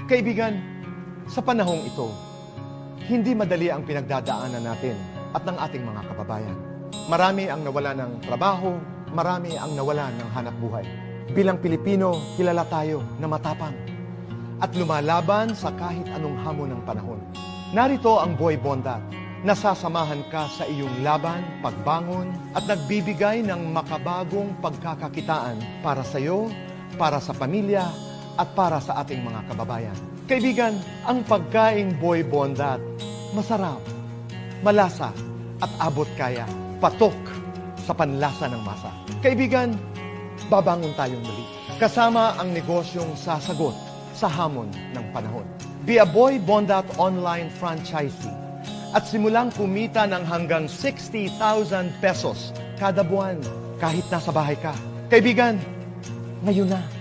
Kaibigan, sa panahong ito, hindi madali ang pinagdadaanan natin at ng ating mga kababayan. Marami ang nawala ng trabaho, marami ang nawala ng hanap buhay. Bilang Pilipino, kilala tayo na matapang at lumalaban sa kahit anong hamon ng panahon. Narito ang Boy Bondat. Nasasamahan ka sa iyong laban, pagbangon, at nagbibigay ng makabagong pagkakakitaan para sa iyo, para sa pamilya, at para sa ating mga kababayan. Kaibigan, ang pagkaing Boy Bondat, masarap, malasa, at abot kaya, patok sa panlasa ng masa. Kaibigan, babangon tayong muli. Kasama ang negosyong sasagot sa hamon ng panahon. Be a Boy Bondat online franchisee at simulang kumita ng hanggang 60,000 pesos kada buwan kahit nasa bahay ka. Kaibigan, ngayon na.